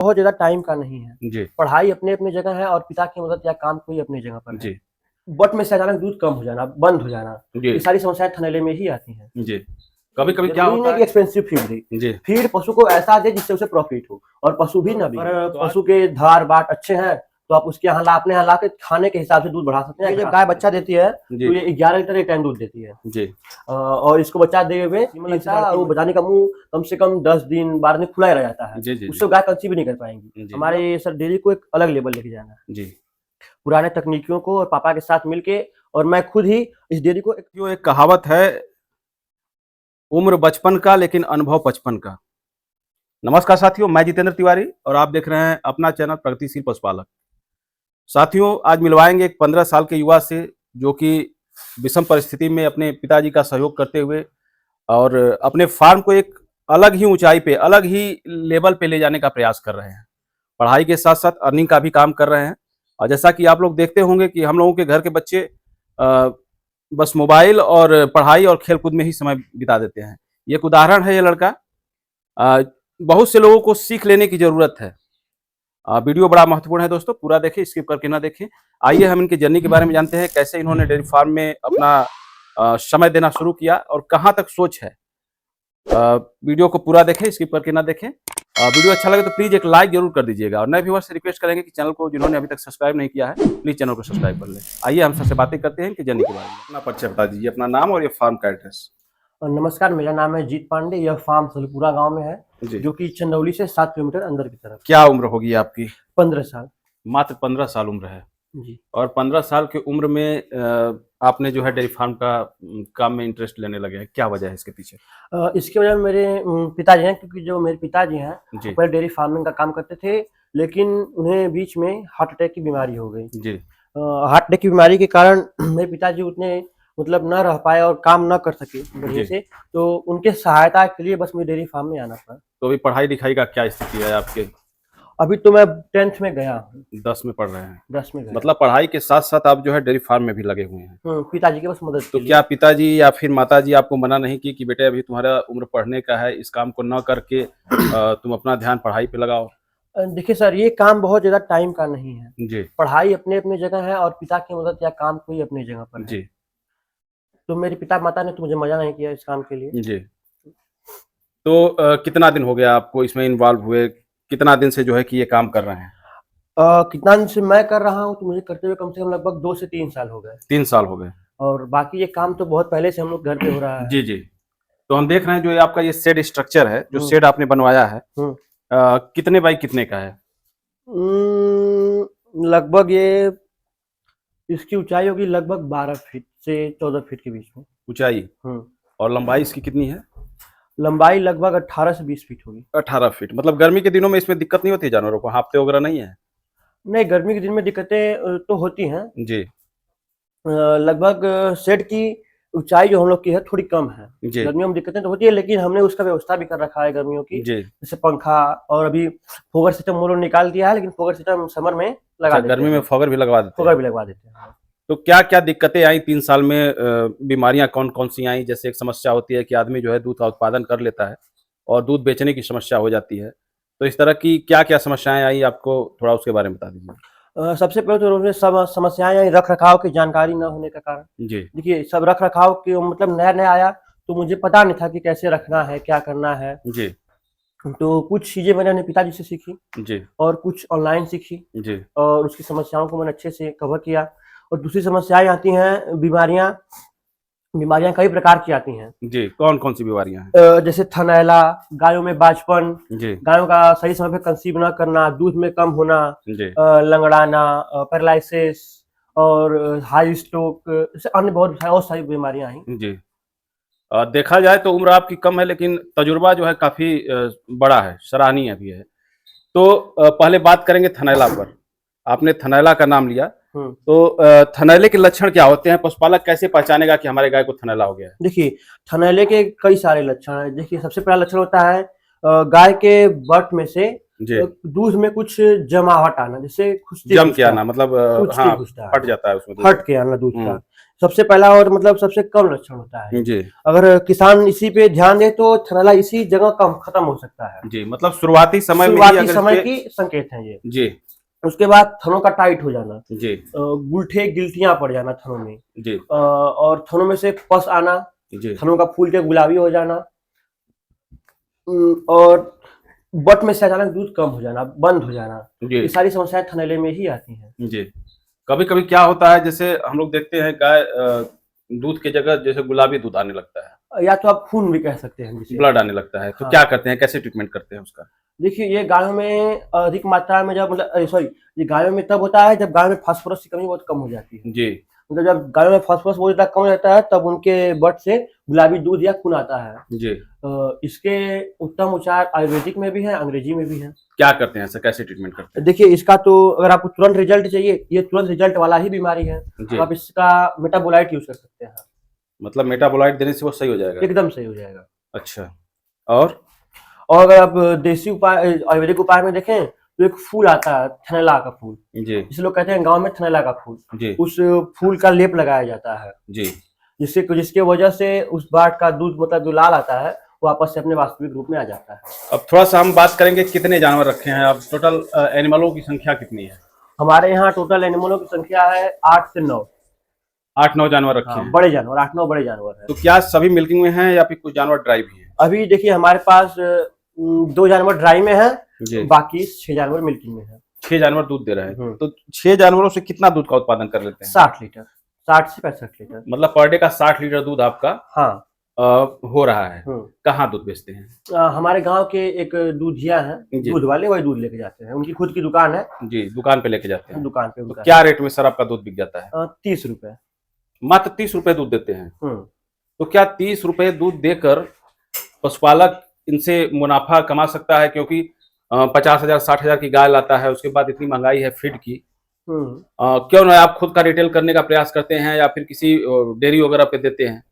बहुत ज़्यादा टाइम का नहीं है। जी, पढ़ाई अपनी-अपनी जगह है और पिता की मदद या काम कोई अपनी जगह पर है। जी, बट में से अचानक दूध कम हो जाना, बंद हो जाना, जी, ये सारी समस्याएँ थनैले में ही आती हैं। जी। कभी-कभी क्या ज़रूरी नहीं होता है है कि एक्सपेंसिव फीड दें। जी, फीड पशु को ऐसा दें जिससे उसे प्रॉफ़िट हो और पशु भी ना बिगड़े। तो आज पशु के धार-बाट अच्छे हैं, तो आप उसके यहाँ अपने यहाँ लाके खाने के हिसाब से दूध बढ़ा सकते हैं। जब गाय बच्चा देती है, जी, तो ये 11 लीटर एक टाइम दूध देती है। जी, और इसको बच्चा देते हुए वो बचाने का मुँह कम से कम 10 दिन 12 दिन खुला ही रह जाता है। जी, जी, जी, उससे गाय कंसीव भी नहीं कर पाएँगी। जी, हमारे सर डेयरी को एक अलग लेवल लेके जाना है। जी। पुराने तकनीकियों को और पापा के साथ मिलके और मैं खुद ही इस डेयरी को जो एक कहावत है, उम्र बचपन का लेकिन अनुभव 55 का। नमस्कार साथियों, मैं जितेंद्र तिवारी और आप देख रहे हैं अपना चैनल प्रगतिशील पशुपालक। साथियों, आज मिलवाएंगे एक 15 साल के युवा से जो कि विषम परिस्थिति में अपने पिताजी का सहयोग करते हुए और अपने फार्म को एक अलग ही ऊंचाई पे, अलग ही लेवल पे ले जाने का प्रयास कर रहे हैं। पढ़ाई के साथ-साथ अर्निंग का भी काम कर रहे हैं और जैसा कि आप लोग देखते होंगे कि हम लोगों के घर के बच्चे अ, बस मोबाइल और पढ़ाई और खेल-कूद में ही समय बिता देते हैं। ये एक उदाहरण है ये लड़का। अ, बहुत से लोगों को सीख लेने की ज़रूरत है। वीडियो बड़ा महत्वपूर्ण है दोस्तों, पूरा देखें, स्किप करके ना देखें। आइए हम इनकी जर्नी के बारे में जानते हैं, कैसे इन्होंने डेयरी फार्म में अपना समय देना शुरू किया और कहाँ तक सोच है। वीडियो को पूरा देखें, स्किप करके ना देखें। वीडियो अच्छा लगे तो प्लीज़ एक लाइक ज़रूर कर दीजिएगा और नए व्यूअर्स से रिक्वेस्ट करेंगे कि चैनल को जिन्होंने अभी तक सब्सक्राइब नहीं किया है, प्लीज़ चैनल को सब्सक्राइब कर लें। आइए हम सबसे बातें करते हैं इनकी जर्नी के बारे में। अपना परिचय बता दीजिए, अपना नाम और ये फार्म का एड्रेस। नमस्कार, मेरा नाम है जीत पांडे। यह फार्म सलपुरा गाँव में है, जी। जो कि चंदौली से 7 किलोमीटर अंदर की तरफ। क्या उम्र होगी आपकी? 15 साल। मात्र 15 साल उम्र है जी। और 15 साल की उम्र में आपने जो है डेयरी फार्म का काम में इंटरेस्ट लेने लगे हैं। क्या वजह है इसके पीछे? इसकी वजह मेरे पिताजी हैं, क्योंकि जो मेरे पिताजी हैं, जी, वो पहले डेयरी फार्मिंग का काम करते थे, लेकिन उन्हें बीच में हार्ट अटैक की बीमारी हो गई। जी, हार्ट अटैक की बीमारी के कारण मेरे पिताजी उतने मतलब न रह पाए और काम न कर सके बढ़िया जी। से, तो उनके सहायता के लिए बस मुझे डेयरी फार्म में आना पड़ा। तो अभी पढ़ाई-लिखाई का क्या स्थिति है आपके? अभी तो मैं 10th में गया हूँ, 10 में पढ़ रहे हैं। 10 में गया। मतलब पढ़ाई के साथ-साथ आप जो है डेयरी फार्म में भी लगे हुए हैं। पिताजी की बस मदद तो के लिए। क्या पिताजी या फिर माताजी आपको मना नहीं की कि बेटे अभी तुम्हारा उम्र पढ़ने का है, इस काम को ना करके तुम अपना ध्यान पढ़ाई पे लगाओ? देखिए सर, ये काम बहुत ज़्यादा टाइम का नहीं है। जी, पढ़ाई अपनी-अपनी जगह है और पिता की मदद या काम कोई अपनी जगह पर है। जी, तो मेरे पिता-माता ने तो मुझे मना नहीं किया इस काम के लिए। जी। तो कितना दिन हो गया आपको इसमें इन्वॉल्व हुए? कितना दिन से जो है कि ये काम कर रहे हैं? कितना दिन से मैं कर रहा हूँ, तो मुझे करते हुए कम से कम लगभग 2 से 3 साल हो गए 3 साल हो गए। और बाकी ये काम तो बहुत पहले से हम लोग घर पे हो रहा है। जी, जी। तो हम देख रहे हैं जो ये आपका ये शेड स्ट्रक्चर है, जो हुँ, शेड आपने बनवाया है हुँ। कितने बाई कितने का है? लगभग ये इसकी ऊँचाई होगी लगभग 12 फीट से 14 फीट के बीच में। ऊँचाई हुँ। और लंबाई इसकी कितनी है? लंबाई लगभग 18 से 20 फीट होगी। 18 फीट। मतलब गर्मी के दिनों में इसमें दिक्कत नहीं होती है जानवरों को, हाँफते वगैरह नहीं है? नहीं, गर्मी के दिन में दिक्कतें तो होती हैं। जी, लगभग शेड की ऊँचाई जो हम लोग की है थोड़ी कम है। जी, गर्मियों में दिक्कतें तो होती है, लेकिन हमने उसका व्यवस्था भी कर रखा है गर्मियों की। जी। जैसे पंखा और अभी फोगर सिस्टम वो लोग निकाल दिया है, लेकिन फोगर सिस्टम समर में लगा अच्छा, देते गर्मी में हैं। फ़ॉगर भी लगवा देते फोगर हैं। भी लगवा देते हैं। तो क्या-क्या दिक्कतें आई 3 साल में बीमारियाँ कौन-कौन सी आई? जैसे एक समस्या होती है कि आदमी जो है दूध का उत्पादन कर लेता है और दूध बेचने की समस्या हो जाती है। तो इस तरह की क्या-क्या समस्याएँ आई आपको, थोड़ा उसके बारे में बता दीजिए? सबसे पहले तो उसमें सब समस्याएँ आई रख-रखाव की जानकारी न होने के कारण। जी, देखिए, सब रख-रखाव की मतलब नया-नया आया, तो मुझे पता नहीं था कि कैसे रखना है, क्या करना है। जी, तो कुछ चीज़ें मैंने अपने पिताजी से सीखी जी, और कुछ ऑनलाइन सीखी जी, और उसकी समस्याओं को मैंने अच्छे से कवर किया। और दूसरी समस्याएँ आती हैं, बीमारियाँ बीमारियाँ कई प्रकार की आती हैं। जी। कौन-कौन सी बीमारियाँ हैं? जैसे थनैला, गायों में बाझपन, जी, गायों का सही समय पे कंसीव ना करना, दूध में कम होना, जी, लंगड़ाना, पैरालिसिस और हाई स्ट्रोक, ऐसे अन्य बहुत सारी बीमारियाँ हैं। जी। देखा जाए तो उम्र आपकी कम है लेकिन तजुर्बा जो है काफ़ी बड़ा है, सराहनीय भी है। तो पहले बात करेंगे थनैला पर। आपने थनैला का नाम लिया, हुँ। तो थनैले के लक्षण क्या होते हैं? पशुपालक कैसे पहचानेगा कि हमारे गाय को थनैला हो गया है? देखिए, थनैले के कई सारे लक्षण हैं। देखिए, सबसे पहला लक्षण होता है गाय के बट में से जी। दूध में कुछ जमावट आना, जैसे खुश्ती जम के खुश्ता आना मतलब खुश्ती हाँ, खुश्ता फट आना, जाता है उसमें दूध। फट के आना दूध हुँ, का। सबसे पहला और मतलब सबसे कम लक्षण होता है। जी अगर किसान इसी पे ध्यान दे तो थनैला इसी जगह कम खत्म हो सकता है। जी, मतलब शुरुआती समय में ही शुरुआती अगर समय इसके की संकेत है ये। जी उसके बाद थनों का टाइट हो जाना, जी गुलठे गिल्टियां पड़ जाना थनों में, जी और थनों में से पस आना, जी थनों का फूल के गुलाबी हो जाना, और बट में से अचानक दूध कम हो जाना, बंद हो जाना, जी ये सारी समस्याएं थनैले में ही आती हैं। जी। कभी कभी क्या होता है, जैसे हम लोग देखते हैं गाय दूध की जगह जैसे गुलाबी दूध आने लगता है, या तो आप खून भी कह सकते हैं जिसे। ब्लड आने लगता है, तो हाँ। क्या करते हैं, कैसे ट्रीटमेंट करते हैं उसका? देखिए ये गायों में अधिक मात्रा में जब मतलब सॉरी, ये गायों में तब होता है जब गायों में फास्फोरस की कमी बहुत कम हो जाती है। जी मतलब जब गायों में फास्फोरस बहुत ज्यादा कम हो जाता है तब उनके बट से गुलाबी दूध या खून आता है। जी। इसके उत्तम उपचार आयुर्वेदिक में भी है, अंग्रेजी में भी है। क्या करते हैं, ऐसा कैसे ट्रीटमेंट करते देखिए इसका तो अगर आपको तुरंत रिजल्ट चाहिए, ये तुरंत रिजल्ट वाला ही बीमारी है, हैं? तो जी, आप इसका मेटाबोलाइट यूज कर सकते हैं, मतलब मेटाबोलाइट देने से वो सही हो जाएगा? एकदम सही हो जाएगा। अच्छा। और और अगर आप देसी उपाय आयुर्वेदिक उपाय में देखें तो एक फूल आता है थनैला का फूल, जी जिसे लोग कहते हैं गांव में थनैला का फूल, जी उस फूल का लेप लगाया जाता है, जी जिसके वजह से उस बाट का दूध मतलब जो लाल आता है वो वापस से अपने वास्तविक रूप में आ जाता है। अब थोड़ा सा हम बात करेंगे, कितने जानवर रखे हैं आप, टोटल एनिमलों की संख्या कितनी है? हमारे यहाँ टोटल एनिमलों की संख्या है 8 से 9। 8-9 जानवर रखे हाँ हैं। बड़े जानवर, 8-9 बड़े जानवर हैं। तो क्या सभी मिल्किंग में हैं या फिर कुछ जानवर ड्राई भी हैं? अभी देखिए हमारे पास 2 जानवर ड्राई में है, जी। बाकी 6 जानवर मिल्किंग में है। 6 जानवर दूध दे रहे हैं, हम्म। तो 6 जानवरों से कितना दूध का उत्पादन कर लेते हैं? 60 लीटर, 60 से 65 लीटर। मतलब पर डे का 60 लीटर दूध आपका हाँ। हो रहा है। हम्म। कहाँ दूध बेचते हैं? हमारे गांव के एक दूधिया हैं, जी। दूध वाले, वही दूध लेके जाते हैं, उनकी खुद की दुकान है, जी, दुकान पे लेके जाते हैं। दुकान पे तो उनका क्या रेट में सर आपका दूध बिक जाता है? 30 रुपए। मात्र 30 रुपए दूध देते हैं। हम्म। तो क्या 30 रुपए दूध देकर पशुपालक इनसे मुनाफा कमा सकता है? क्योंकि 50,000 60,000 की गाय लाता है, उसके बाद इतनी महंगाई है फीड की, हम्म। क्यों ना आप खुद का रिटेल करने का प्रयास करते हैं या फिर किसी डेयरी वगैरह पे देते हैं?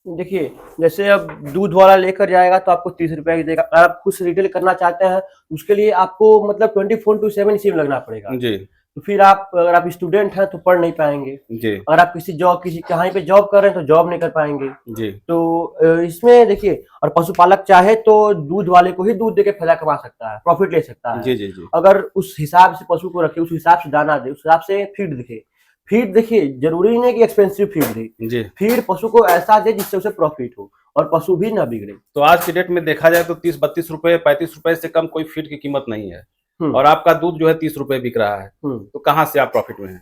देखिए जैसे अब दूध वाला लेकर जाएगा तो आपको 30 रुपए की देगा, अगर आप खुद से रिटेल करना चाहते हैं उसके लिए आपको मतलब 24/7 इसी में लगना पड़ेगा। जी तो फिर आप अगर आप स्टूडेंट हैं तो पढ़ नहीं पाएंगे, जी अगर आप किसी कहीं पे जॉब कर रहे हैं तो जॉब नहीं कर पाएंगे। जी तो इसमें देखिए, और पशुपालक चाहे तो दूध वाले को ही दूध देके फायदा कमा सकता है, प्रॉफिट ले सकता है। जी जी जी अगर उस हिसाब से पशु को रखे, उस हिसाब से दाना दे, उस हिसाब से फीड दिखे, फीड देखिए जरूरी नहीं कि एक्सपेंसिव फीड दे, जी। फीड पशु को ऐसा दे जिससे उसे प्रॉफिट हो और पशु भी ना बिगड़े। तो आज की डेट में देखा जाए तो 30-32 रुपए 35 रुपए से कम कोई फीड की कीमत नहीं है, हम्म। और आपका दूध जो है 30 रुपए बिक रहा है, हम्म। तो कहाँ से आप प्रॉफिट में हैं?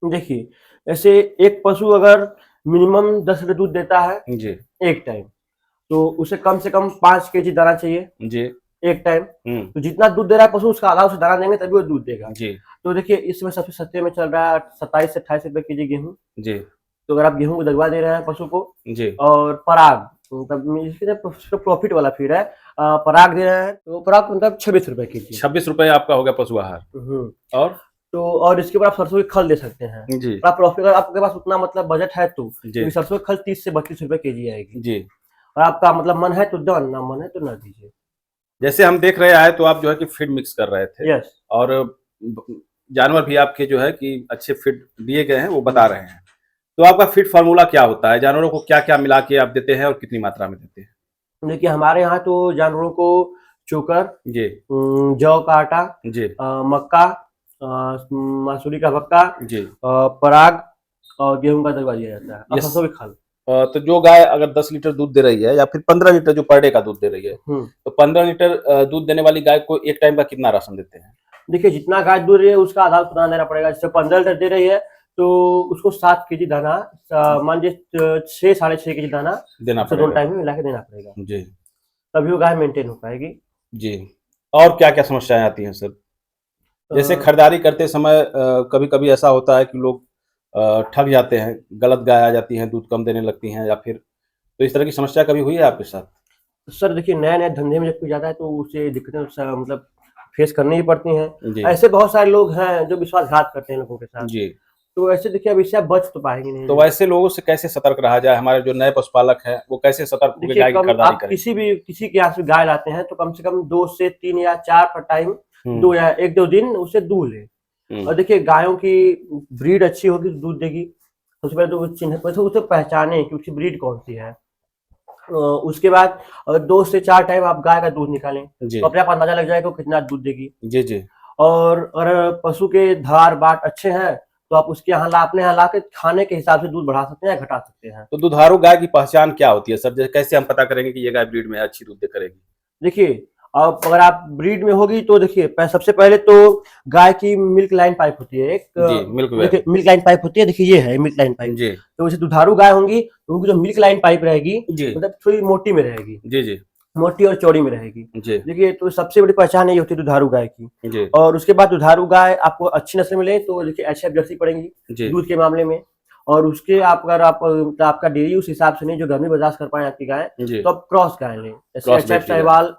देखिए ऐसे एक पशु अगर मिनिमम 10 लीटर दूध देता है जी एक टाइम, तो उसे कम से कम 5 केजी दाना चाहिए जी। एक टाइम। हम्म। तो जितना दूध दे रहा है पशु उसका आधा उसे दाना देंगे तभी वो दूध देगा। जी तो देखिए इस समय सबसे सस्ते में चल रहा है 27 से 28 रुपए केजी गेहूँ। जी तो अगर आप गेहूं को दलवा दे रहे हैं पशु को, जी और पराग मतलब इसके प्रॉफिट वाला फीड है, पराग दे रहे हैं तो पराग मतलब 26 रुपए केजी। 26 रुपए आपका हो गया पशु आहार। हम्म। और तो और इसके ऊपर आप सरसों की खल दे सकते हैं। जी आप प्रॉफिट, अगर आपके पास उतना मतलब बजट है तो जी सरसों की खल 30 से 32 रुपए केजी आएगी। जी। और आपका मतलब मन है तो दो, ना मन है तो ना दीजिए। जैसे हम देख रहे आए तो आप जो है कि फीड मिक्स कर रहे थे, यस। और जानवर भी आपके जो है कि अच्छे फीड दिए गए हैं वो बता रहे हैं। तो आपका फीड फार्मूला क्या होता है, जानवरों को क्या क्या मिला के आप देते हैं और कितनी मात्रा में देते हैं? देखिए हमारे यहाँ तो जानवरों को चोकर, जी जौ का आटा, जी मक्का, मसूरी का भक्का, जी। पराग और गेहूं का दलवा दिया जाता है, और यस। सरसों की खल। तो जो गाय अगर 10 लीटर दूध दे रही है या फिर 15 लीटर जो पर डे का दूध दे रही है, तो 15 लीटर दूध देने वाली गाय को एक टाइम का कितना राशन देते हैं? देखिए जितना गाय दूध रही है उसका आधा उसको दाना देना पड़ेगा। जैसे 15 लीटर दे रही है तो उसको 7 केजी दाना, मान लीजिए 6 साढ़े 6 केजी दाना देना दोनों पड़ेगा। टाइम में मिला के देना पड़ेगा, जी तभी वो गाय मेंटेन हो पाएगी। जी। और क्या क्या समस्याएं आती हैं सर? जैसे अ, खरीदारी करते समय कभी कभी ऐसा होता है कि लोग ठग जाते हैं, गलत गाय आ जाती हैं, दूध कम देने लगती हैं, या फिर तो इस तरह की समस्या कभी हुई है आपके साथ? सर देखिए नए नए धंधे में जब कोई जाता है तो उसे दिक्कतें मतलब फेस करनी ही पड़ती हैं। जी ऐसे बहुत सारे लोग हैं जो विश्वासघात करते हैं लोगों के साथ, जी। तो ऐसे देखिए अब इससे आप बच तो पाएंगे नहीं। तो वैसे लोगों से कैसे सतर्क रहा जाए, हमारे जो नए पशुपालक हैं वो कैसे सतर्क होकर देखिए गाय की कम खरीदारी आप करें? किसी के यहाँ से गाय लाते हैं तो कम से कम 2 से 3 या 4 पर टाइम, 2 या 1-2 दिन उसे दूध ले। और देखिए गायों की ब्रीड अच्छी होगी तो दूध देगी, सबसे पहले तो उसे पहचाने कि उसकी ब्रीड कौन सी है। उसके बाद 2 से 4 टाइम आप गाय का दूध निकालें जी तो अपने आप अंदाजा लग जाएगा वो कितना दूध देगी। जी जी और अगर पशु के धार बाट अच्छे हैं तो आप उसके यहाँ अपने यहाँ ला के खाने के हिसाब से दूध बढ़ा सकते हैं या घटा सकते हैं। तो दुधारू गाय की पहचान क्या होती है सर? जैसे कैसे हम पता करेंगे कि ये गाय ब्रीड में अच्छी दूध दे करेगी? देखिए, अब अगर आप ब्रीड में होगी तो देखिए सबसे पहले तो गाय की मिल्क लाइन पाइप होती है एक। जी मिल्क वे। देखिए मिल्क लाइन पाइप होती है, देखिए ये है मिल्क लाइन पाइप। जी तो वैसे दुधारू गाय होंगी तो उनकी जो मिल्क लाइन पाइप रहेगी जी मतलब थोड़ी मोटी में रहेगी, जी जी मोटी और चौड़ी में रहेगी। जी देखिए तो सबसे बड़ी पहचान यही होती है दुधारू गाय की। जी और उसके बाद दुधारू गाय आपको अच्छी नस्ल मिले तो देखिए एचएफ जर्सी पड़ेंगी जी दूध के मामले में। और उसके आप अगर आप आपका डेयरी उस हिसाब से नहीं जो गर्मी बर्दाश्त कर पाए आपकी गाय जी तो आप क्रॉस गाय लें, जैसे क्रॉस एचएफ ब्रीड की गाय। साहिवाल,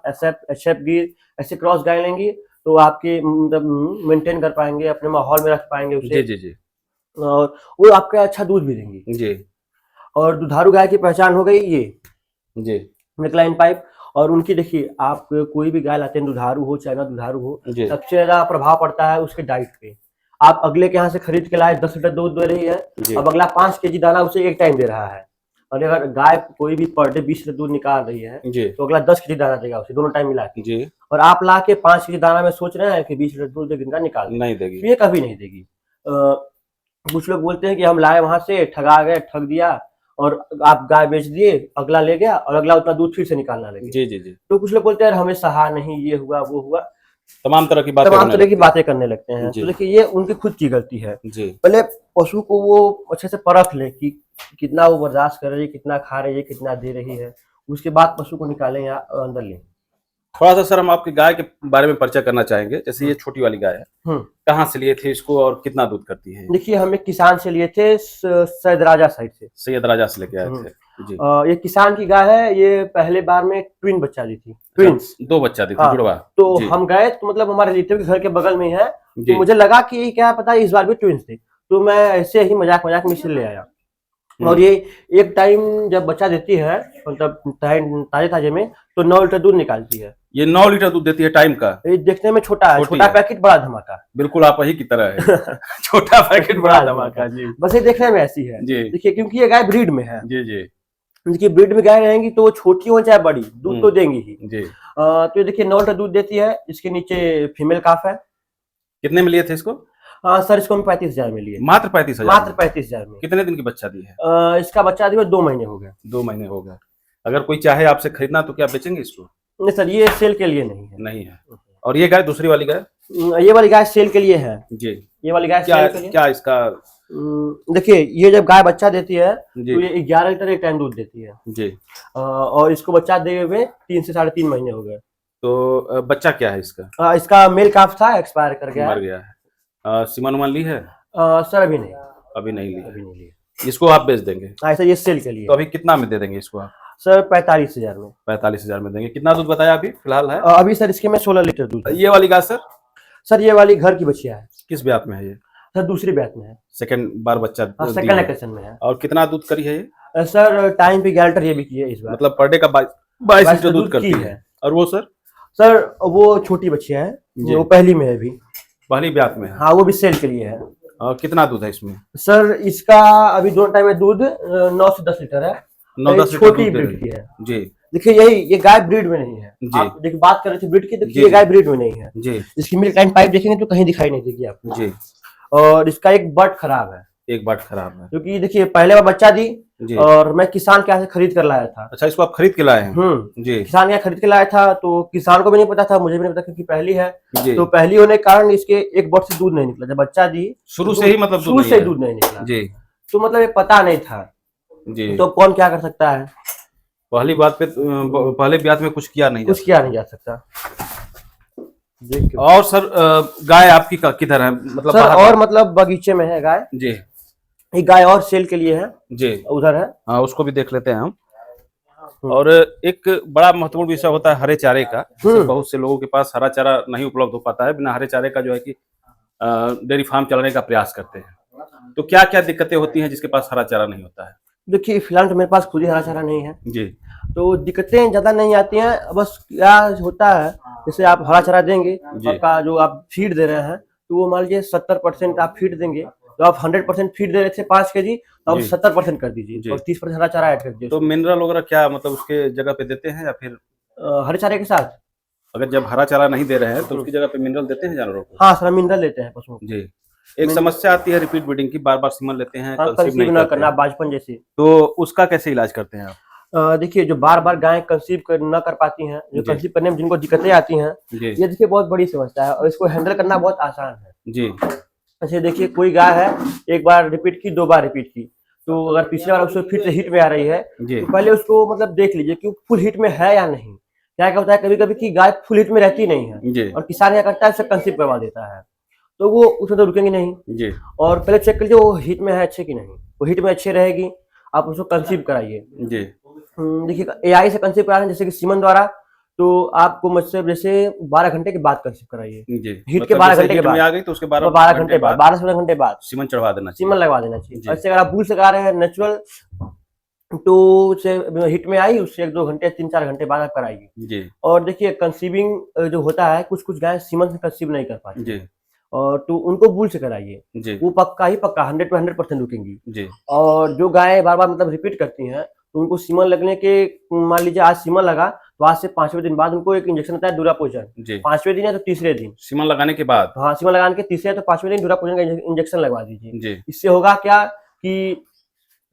एचएफ गिर, ऐसे क्रॉस गाय लेंगी तो आपके मतलब मेंटेन कर पाएंगे, अपने माहौल में रख पाएंगे जी उसे जी जी और वो आपका अच्छा दूध भी देंगी। जी और दुधारू गाय की पहचान हो गई ये जी मिल्कलाइन पाइप। और उनकी देखिए आप कोई भी गाय लाते हैं दुधारू हो चाहे ना दुधारू हो, जी सबसे ज्यादा प्रभाव पड़ता है उसके डाइट पे। आप अगले के यहाँ से खरीद के लाए 10 लीटर दूध दे रही है, जी अब अगला 5 केजी दाना उसे एक टाइम दे रहा है। और अगर गाय कोई भी पर डे 20 लीटर दूध निकाल रही है जी तो अगला 10 केजी दाना देगा उसे दोनों टाइम मिला के। जी और आप ला के 5 केजी दाना में सोच रहे हैं कि 20 लीटर दूध एक दिन का निकाल दें, नहीं तो देगी। ये कभी नहीं देगी। कुछ लोग बोलते हैं कि हम लाए वहां से ठगा गए, ठग दिया और आप गाय बेच दिए, अगला ले गया और अगला उतना दूध फिर से निकालना लगे। जी जी जी तो कुछ लोग बोलते हैं यार हमें सहा नहीं, ये हुआ वो हुआ, तमाम तरह की बातें तमाम होने तरह की लगती हैं। बातें करने लगते हैं। जी तो देखिए ये उनकी खुद की गलती है। जी पहले पशु को वो अच्छे से परख ले कि कितना वो बर्दाश्त कर रही है, कितना खा रही है, कितना दे रही है, उसके बाद पशु को निकालें या अंदर लें। थोड़ा सा सर हम आपकी गाय के बारे में परिचय करना चाहेंगे। जैसे ये छोटी वाली गाय है, हम्म कहाँ से लिए थे इसको और कितना दूध करती है? देखिए हम एक किसान से लिए थे सैदराजा साइड से। सैयद राजा से लेके आए थे जी। ये किसान की गाय है, ये पहले बार में ट्विन बच्चा दी थी, ट्विंस। 2 बच्चा दी थी हाँ, जुड़वा। तो जी हम गए तो मतलब हमारे रिलेटिव के घर के बगल में ही है, जी तो मुझे लगा कि क्या पता इस बार भी ट्विंस थे, तो मैं ऐसे ही मजाक मजाक में इसे ले आया। और ये एक टाइम जब बच्चा देती है मतलब ताजे ताजे में तो 9 लीटर दूध निकालती है। ये 9 लीटर दूध देती है टाइम का। ये देखने में छोटा है, छोटी छोटा है। पैकेट बड़ा धमाका। बिल्कुल आप ही की तरह है। छोटा पैकेट बड़ा धमाका जी। बस ये देखने में ऐसी है। जी देखिए क्योंकि ये गाय ब्रीड में है, जी जी देखिए ब्रीड में गाय रहेंगी तो वो छोटी हो चाहे बड़ी दूध तो देंगी ही। जी। तो ये देखिए 9 लीटर दूध देती है। इसके नीचे फीमेल काफ है। कितने में लिए थे इसको? सर इसको हम 35,000 में लिए, मात्र 35,000 मात्र 35,000 में। कितने दिन की बच्चा दी है? इसका बच्चा दिए 2 महीने हो गए। 2 महीने हो गए। अगर कोई चाहे आपसे खरीदना तो क्या बेचेंगे इसको? नहीं सर ये सेल के लिए नहीं है। नहीं है। और ये गाय दूसरी वाली गाय? ये वाली गाय सेल के लिए है। जी ये वाली गाय क्या सेल के लिए। क्या इसका? देखिए ये जब गाय बच्चा देती है जी तो ये 11 लीटर एक टाइम दूध देती है। जी। और इसको बच्चा दिए हुए 3 से 3.5 महीने हो गए। तो बच्चा क्या है इसका? इसका मेल काफ था, एक्सपायर कर गया मर है। गया है। सीमन उमन ली है? सर अभी नहीं, अभी नहीं ली। अभी नहीं लिए। इसको आप बेच देंगे? सर ये सेल के लिए। तो अभी कितना में दे देंगे इसको आप? सर 45,000 में। 45,000 में देंगे। कितना दूध बताया अभी फिलहाल है? अभी सर इसके में 16 लीटर दूध है। ये वाली गाय सर सर ये वाली घर की बच्चिया है। किस ब्यात में है ये? सर दूसरी बैच में है, सेकंड बार बच्चा दी सेकंड है। लोकेशन में है। और कितना दूध करी है ये? सर टाइम पे 11 लीटर ये भी की है इस बार। मतलब पर डे का 22 लीटर दूध करती की है। और वो सर? सर वो छोटी बच्चिया है, जी। वो पहली में है अभी। पहली ब्यात में है। हाँ वो भी सेल के लिए है। और कितना दूध है इसमें? सर इसका अभी दोनों टाइम में दूध 9 से 10 लीटर है। 9-10 लीटर छोटी दूध दे ब्रीड रही की है। है। जी देखिए यही ये गाय ब्रीड में नहीं है। जी। आप देखिए बात कर रहे थे ब्रीड की, जी, देखिए ये जी। गाय ब्रीड में नहीं है। जी इसकी मिल्क लाइन पाइप देखेंगे तो कहीं दिखाई नहीं देगी आपको। जी। और इसका एक बट खराब है, एक बाट खराब है। क्योंकि देखिए पहले बार बच्चा दी जी। और मैं किसान के यहाँ से खरीद कर लाया था। अच्छा इसको आप खरीद के लाए हैं? जी किसान के यहाँ खरीद के लाया था, तो किसान को भी नहीं पता था, मुझे भी नहीं पता क्योंकि पहली है। जी। तो पहली होने के कारण इसके एक बट से दूध नहीं निकला। जब बच्चा दी शुरू से ही मतलब शुरू से दूध नहीं निकला। जी तो मतलब ये पता नहीं था, जी। तो कौन क्या कर सकता है। पहली बात पे पहले ब्यात में कुछ किया नहीं कुछ किया नहीं जा सकता। और सर गाय आपकी किधर है? मतलब सर बाहर और मतलब बगीचे में है गाय। जी एक गाय और सेल के लिए है, जी। उधर है। हाँ उसको भी देख लेते हैं हम। और एक बड़ा महत्वपूर्ण विषय होता है हरे चारे का। बहुत से लोगों के पास हरा चारा नहीं उपलब्ध हो पाता है। बिना हरे चारे का जो है कि डेयरी फार्म चलाने का प्रयास करते हैं। तो क्या क्या दिक्कतें होती हैं जिसके पास हरा चारा नहीं होता है? देखिए फिलहाल तो मेरे पास खुद ही हरा चारा नहीं है, जी तो दिक्कतें ज्यादा नहीं आती हैं। बस क्या होता है, जैसे आप हरा चारा देंगे, जी। आपका जो आप फीड दे रहे हैं तो वो मान लीजिए 70% आप फीड देंगे तो आप 100% फीड दे रहे थे 5 kg, तो आप जी। 70% कर दीजिए जी। और 30% हरा चारा ऐड कर दीजिए तो उसमें। मिनरल वगैरह क्या मतलब उसके जगह पे देते हैं या फिर हरे चारे के साथ। अगर जब हरा चारा नहीं दे रहे हैं तो हम्म। उसकी जगह पे मिनरल देते हैं जानवरों को? हाँ सर, मिनरल देते हैं पशुओं को। जी। एक मिन समस्या आती है रिपीट ब्रीडिंग की, बार-बार सीमन लेते हैं, हाँ, कंसीव कंसीव नहीं ना करते करना हैं। बाजपन जैसी। तो उसका कैसे इलाज करते हैं आप? देखिए, जो बार-बार गाय कंसीव न कर पाती हैं, जो जी। कंसीव करने में जिनको दिक्कतें आती हैं, जी। ये देखिए बहुत बड़ी समस्या है और इसको हैंडल करना बहुत आसान है। जी। अच्छा देखिए, कोई गाय है, एक बार रिपीट की, 2 बार रिपीट की, तो अगर तीसरी बार उसको फिर से हिट में आ रही है, जी। तो पहले उसको मतलब देख लीजिए कि वो फुल हिट में है या नहीं। क्या-क्या होता है कभी-कभी कि गाय फुल हिट में रहती नहीं है जी। और किसान क्या करता है, उसे कंसीव करवा देता है, तो वो उसमें तो रुकेंगी नहीं। जी। और पहले चेक कर लीजिए वो हिट में है अच्छे की नहीं। वो हिट में अच्छी रहेगी, आप उसको कंसीव कराइए। जी। देखिए, एआई से कंसीव करा रहे हैं जैसे कि सीमन द्वारा, तो आपको मुझसे जैसे 12 घंटे के बाद कंसीव कराइए। जी। हिट के मतलब 12 जैसे घंटे के हिट में बाद, आ गई तो उसके 12 12 घंटे घंटे बाद, बाद 12 से 14 घंटे बाद सीमन चढ़वा देना सीमन चाहिए। लगवा देना चाहिए। जी। ऐसे अगर आप बुल से करा रहे हैं नेचुरल, तो उसे हिट में आई, उससे 1-2 घंटे 3-4 घंटे बाद आप कराइए। जी। और देखिए कंसीविंग जो होता है, कुछ-कुछ गाय सीमन से कंसीव नहीं कर पाती जी। हैं, और तो उनको बुल से कराइए। जी। वो पक्का ही पक्का 100 पे 100% रुकेंगी। जी। और जो गायें बार-बार मतलब रिपीट करती हैं, तो उनको सीमन लगने के, मान लीजिए आज सीमन लगा, तो आज से 5वें दिन बाद उनको एक इंजेक्शन आता है डुरापोजन। जी। 5वें दिन या तो तीसरे दिन। सीमन लगाने के बाद? हाँ, सीमन लगाने के तीसरे या तो 5वें दिन डुरापोजन का इंजेक्शन लगवा दीजिए। जी। इससे होगा क्या कि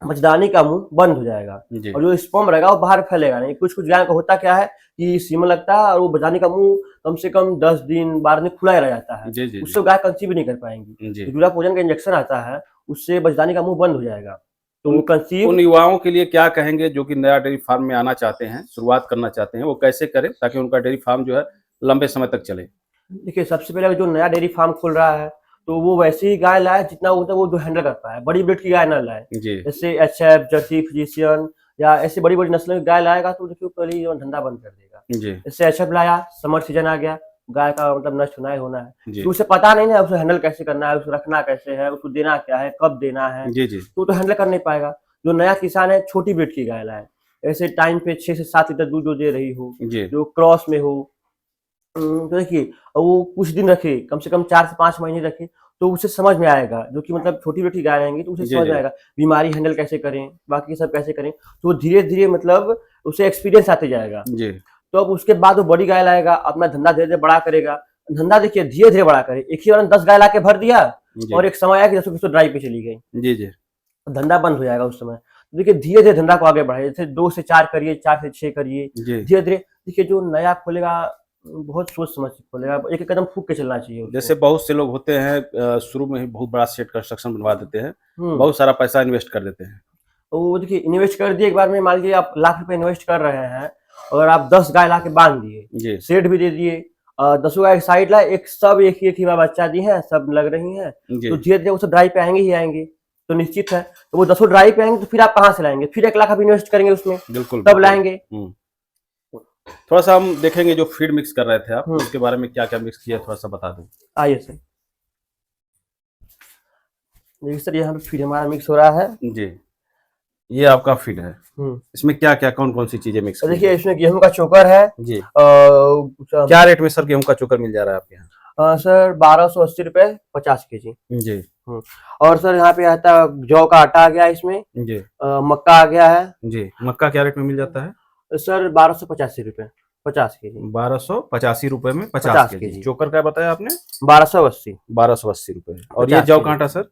मच्छरदानी का मुंह बंद हो जाएगा जी। और जो स्पर्म रहेगा वो बाहर फैलेगा नहीं। कुछ-कुछ गायों का होता क्या है कि सीमन लगता है और वो बच्चादानी का मुंह कम से कम 10 दिन 12 दिन खुला ही रह जाता है। जी। जी। उससे गाय कंसीव भी नहीं कर पाएंगी। जी। तो डुरापोजन का इंजेक्शन आता है, उससे बच्चादानी का मुंह बंद हो जाएगा, तो वो उन कंसीव। उन युवाओं के लिए क्या कहेंगे जो कि नया डेयरी फार्म में आना चाहते हैं, शुरुआत करना चाहते हैं, वो कैसे करें ताकि उनका डेयरी फार्म जो है लंबे समय तक चले? देखिए, सबसे पहले जो नया डेयरी फार्म खोल रहा है, तो वो वैसी ही गाय लाए जितना वो जो हैंडल कर पाए। बड़ी ब्रीड की गाय ना लाए, जी। जैसे एचएफ, जर्सी, फ्रिजिशियन या ऐसी बड़ी-बड़ी नस्लों की गाय लाएगा तो देखिए पहले ही धंधा बंद कर देगा। जी। जैसे एचएफ लाया, समर सीजन आ गया, गाय का मतलब नष्ट होना ही होना है। जी। तो उसे पता नहीं ना उसे हैंडल कैसे करना है, उसे रखना कैसे है, उसको देना क्या है, कब देना है, जी। जी। तो हैंडल कर नहीं पाएगा। जो नया किसान है, छोटी ब्रीड की गाय लाए, ऐसे टाइम पे 6 से 7 लीटर दूध जो दे रही हो, जी। जो क्रॉस में हो। तो देखिए, वो कुछ दिन रखे, कम से कम 4 से 5 महीने रखे, तो उसे समझ में आएगा। जो कि मतलब छोटी-छोटी गाय रहेंगी तो उसे जी। समझ में जी। आएगा, बीमारी हैंडल कैसे करें, बाकी सब कैसे करें। तो धीरे-धीरे मतलब उसे एक्सपीरियंस आते जाएगा। जी। तो अब उसके बाद वो बड़ी गाय लाएगा, अपना धंधा धीरे-धीरे बड़ा करेगा। धंधा देखिए धीरे-धीरे बड़ा करे, एक ही बार में 10 गाय लाके भर दिया जी। और एक समय आया कि जैसे ड्राई पे चली गई, जी। जी। धंधा बंद हो जाएगा उस समय। तो देखिए धीरे-धीरे धंधा को आगे बढ़ाइए, जैसे 2 से 4 करिए, 4 से 6 करिए। जी। धीरे-धीरे देखिए, जो नया खोलेगा बहुत सोच समझ के खोलेगा, एक-एक कदम फूँक के चलना चाहिए उसको। जैसे बहुत से लोग होते हैं शुरू में ही बहुत बड़ा सेट कंस्ट्रक्शन बनवा देते हैं, हुँ। बहुत सारा पैसा इन्वेस्ट कर देते हैं। तो वो देखिए इन्वेस्ट कर दिए एक बार में, मान लीजिए आप लाख रुपए इन्वेस्ट कर रहे हैं और आप 10 गाय ला के बांध दिए, जी। शेड भी दे दिए, 10 गाय साइड लाए, एक सब एक ही बार बच्चा दी हैं, सब लग रही हैं, जी। तो धीरे-धीरे वो सब ड्राई पे आएँगे ही आएँगे, तो निश्चित है। तो वो 10 ड्राई पे आएँगे तो फिर आप कहाँ से लाएँगे? फिर 1 लाख आप इन्वेस्ट करेंगे उसमें, बिल्कुल, तब बिल्कुल। लाएँगे। थोड़ा-सा हम देखेंगे जो फीड मिक्स कर रहे थे आप, हुँ। उसके बारे में क्या-क्या मिक्स किया थोड़ा-सा बता दें? आइए सर। देखिए सर, यहाँ पे फीड हमारा मिक्स हो रहा है। जी। ये आपका फीड है। हुँ। इसमें क्या-क्या, कौन-कौन सी चीज़ें मिक्स तो की देखिए हैं? इसमें गेहूँ का चोकर है। जी। क्या क्या रेट में सर गेहूँ का चोकर मिल जा रहा है आपके यहाँ? सर 1280 रुपए 50 केजी। जी। हुँ। और सर यहाँ पे आता है जौ का आटा आ गया इसमें, जी। मक्का आ गया है। जी। मक्का क्या रेट में मिल जाता है? सर 1285 रुपए 50 केजी। 1285 रुपए में 50 50 केजी। केजी। चोकर क्या बताया आपने? 1280। 1280 रुपए। और ये 50 जौ केजी। का आटा सर?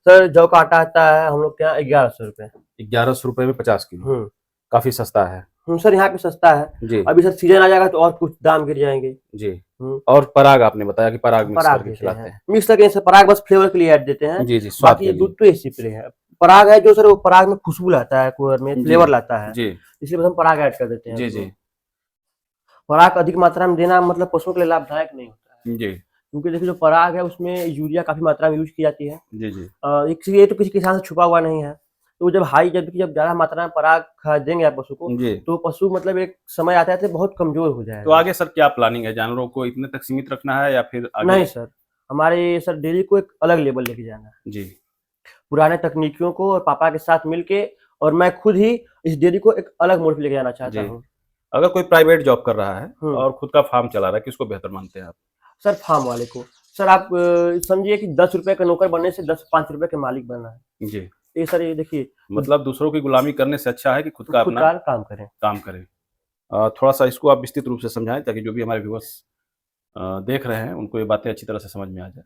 सर जौ का आटा आता है हम लोग के यहाँ 1100 रुपए। 1100 रुपए में 50 किलो। हुँ। काफ़ी सस्ता है। सर यहाँ पे सस्ता है। जी। अभी सर सीजन आ जाएगा तो और कुछ दाम गिर जाएँगे। जी। हुँ। और पराग आपने बताया कि पराग मिक्स पराग करके देते खिलाते हैं। हैं। मिक्स करके जैसे पराग बस फ्लेवर के लिए ऐड देते हैं। जी, जी, स्वाद बाकी के ये लिए। दूध तो इसी पे है। पराग है जो सर वो पराग में खुशबू लाता है, कुहर में जी। फ्लेवर लाता है। जी। इसलिए बस हम पराग ऐड कर देते हैं जी। उसमें। जी। पराग अधिक मात्रा में देना मतलब पशुओं के लिए लाभदायक नहीं होता है। जी। क्योंकि देखिए जो पराग है उसमें यूरिया काफ़ी मात्रा में यूज़ की जाती है। जी। जी। ये तो किसी किसान से छुपा हुआ नहीं है। तो जब ज़्यादा मात्रा में पराग देंगे आप पशु को, जी। तो पशु मतलब एक समय आता है तो बहुत कमज़ोर हो तो जाएगा। आगे सर क्या प्लानिंग है? जानवरों को इतने तक सीमित रखना है या फिर आगे? नहीं सर, हमारे सर डेयरी को एक अलग लेवल लेके जाना है। जी। पुराने तकनीकियों को और पापा के साथ मिलके, और मैं खुद ही इस डेयरी को एक अलग मोड़ पे लेके जाना चाहता जी। हूँ। अगर कोई प्राइवेट जॉब कर रहा है हुँ। और खुद का फार्म चला रहा है, किसको बेहतर मानते हैं आप? सर फार्म वाले को। सर आप समझिए कि 10 रुपए का नौकर बनने से 5 रुपए के मालिक बनना है। जी, ये सर ये देखिए मतलब दूसरों की गुलामी करने से अच्छा है कि खुद का खुद अपना का काम करें। काम करें। थोड़ा सा इसको आप विस्तृत रूप से समझाएं ताकि जो भी हमारे व्यूअर्स देख रहे हैं उनको ये बातें अच्छी तरह से समझ में आ जाए।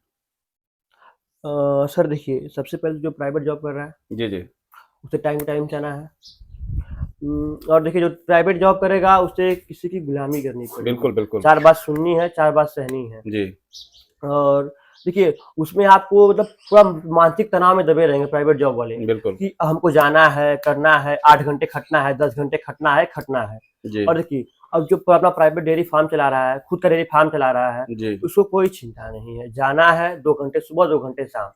सर देखिए सबसे पहले जो प्राइवेट जॉब कर रहा है जी जी उसे टाइम टू टाइम जाना है। और देखिए जो प्राइवेट जॉब करेगा उसे किसी की गुलामी करनी पड़ेगी। बिल्कुल बिल्कुल 4 बात सुननी है, 4 बात सहनी है। जी और देखिए उसमें आपको मतलब पूरा मानसिक तनाव में दबे रहेंगे प्राइवेट जॉब वाले बिल्कुल कि हमको जाना है, करना है, 8 घंटे खटना है, 10 घंटे खटना है। जी और देखिए अब जो अपना प्राइवेट डेयरी फार्म चला रहा है, खुद का डेयरी फार्म चला रहा है, जी उसको कोई चिंता नहीं है। जाना है 2 घंटे सुबह, 2 घंटे शाम,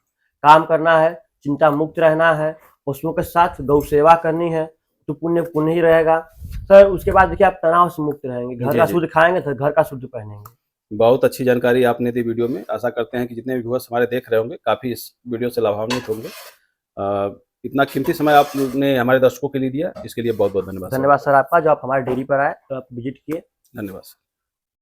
काम करना है, चिंता मुक्त रहना है, पशुओं के साथ गौ सेवा करनी है, तो पुण्य पुण्य ही रहेगा। सर उसके बाद देखिए आप तनाव से मुक्त रहेंगे, घर जी का जी शुद्ध खाएंगे तो घर का शुद्ध पहनेंगे। बहुत अच्छी जानकारी आपने दी वीडियो में। आशा करते हैं कि जितने भी व्यूअर्स हमारे देख रहे होंगे काफ़ी इस वीडियो से लाभान्वित होंगे। इतना कीमती समय आपने हमारे दर्शकों के लिए दिया, इसके लिए बहुत बहुत धन्यवाद सर। धन्यवाद सर आपका, जो आप हमारे डेयरी पर आए तो आप विजिट किए। धन्यवाद सर।